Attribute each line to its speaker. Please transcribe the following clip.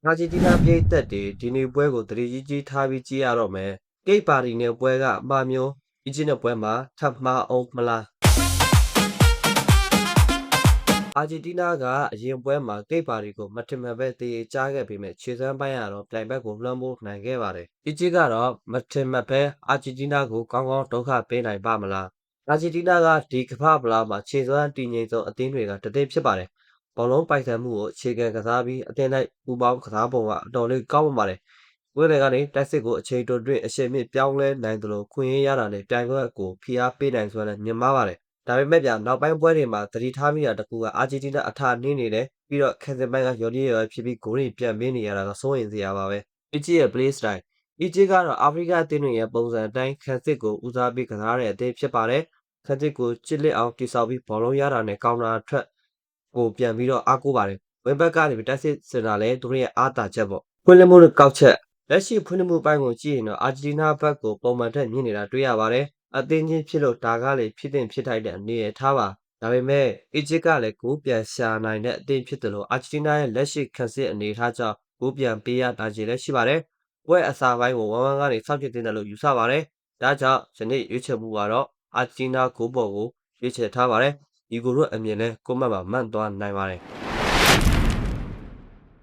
Speaker 1: အာဂျင်တီးနားပရိသတ်တွေဒီနေ့ပွဲကိုသတိကြီးကြီးထားပြီးကြည့်ရတော့မယ်။ကိတ်ပါတီနဲ့ပွဲကအမှားမျိုးအီဂျစ်နဲ့ပွဲမှာထပ်မှားအောင်မလား။အာဂျင်တီးနားကအရင်ပွဲမှာကိတ်ပါတီကိုမထင်မှတ်ပဲတည်ကြားခဲ့ပေမဲ့ခြေစွမ်းပိုင်းရတော့ပြိုင်ဘက်ကိုလွှမ်းမိုးနိုင်ခဲ့ပါတယ်။အီဂျစ်ကတော့မထင်မှတ်ပဲအာဂျင်တီးနားကိုကောင်းကောင်းဒုက္ခပေးနိုင်ပါမလား။အာဂျင်တီးနားကဒီကမ္ဘာ့ဖလားမှာခြေစွမ်းတည်ငြိမ်ဆုံးအသင်းတွေကတသင်းဖြစ်ပါတယ်။ဘောလုံးပိုက်ဆံမှုကိုအခြေခံကစားပြီးအသင်းလိုက်ပူပေါင်းကစားပုံကအတော်လေးကောင်းပါတယ်။ပွဲတွေကနေတိုက်စစ်ကိုအချိန်တိုတွင်အရှိန်မြင့်ပြောင်းလဲနိုင်သလိုခွင့်ရရတာနဲ့ပြိုင်ဘက်ကိုဖိအားပေးနိုင်စွမ်းလည်းမြင်မာပါတယ်။ဒါပေမဲ့နောက်ပိုင်းပွဲတွေမှာသတိထားမိတာတကူကအာဂျင်တီးနားအထာနှင်းနေတယ်ပြီးတော့ခံစစ်ပိုင်းကရော်ရီရော်ဖြစ်ပြီးဂိုးတွေပြန်ပေးနေရတာကစိုးရိမ်စရာပါပဲ။အီဂျစ်ရဲ့ play style အီဂျစ်ကတော့အာဖရိကအသင်းတွေရဲ့ပုံစံအတိုင်းခံစစ်ကိုဦးစားပေးကစားတဲ့အသင်းဖြစ်ပါတယ်။ခံစစ်ကိုချစ်လက်အောင်တိစောက်ပြီးဘောလုံးရတာနဲ့ကောင်တာထွက်ကိုပြန်ပြီးတော့အားကိုးပါတယ်။ဝင်းဘက်ကနေတိုက်စစ်စင်တာလည်းသူတို့ရဲ့အားသာချက်ပေါ့။ဖွင့်လှစ်မှုကောက်ချက်လက်ရှိဖွင့်လှစ်မှုပိုင်းကိုကြည့်ရင်တော့အာဂျင်တီးနားဘက်ကိုပုံမှန်ထက်မြင့်နေတာတွေ့ရပါတယ်။အသင်းချင်းဖြစ်လို့ဒါကလည်းဖြစ်တင်ဖြစ်ထိုက်တဲ့အနေရထားပါ။ဒါပေမဲ့အီဂျစ်ကလည်းဂိုးပြန်ရှာနိုင်တဲ့အသင်းဖြစ်တယ်လို့အာဂျင်တီးနားရဲ့လက်ရှိခံစစ်အနေထားကြောင့်ဂိုးပြန်ပေးရနိုင်ခြေလည်းရှိပါတယ်။ပွဲအစာပိုင်းကိုဝမ်းဝမ်းကနေစောင့်ကြည့်တင်တယ်လို့ယူဆပါတယ်။ဒါကြောင့်ယနေ့ရွေးချယ်မှုကတော့အာဂျင်တီးနားဂိုးပေါ်ကိုရွေးချယ်ထားပါတယ်။ဒီဂိုးတို့အမြင်နဲ့ကိုမတ်မှာမှန်သွားနိုင်ပါတယ်။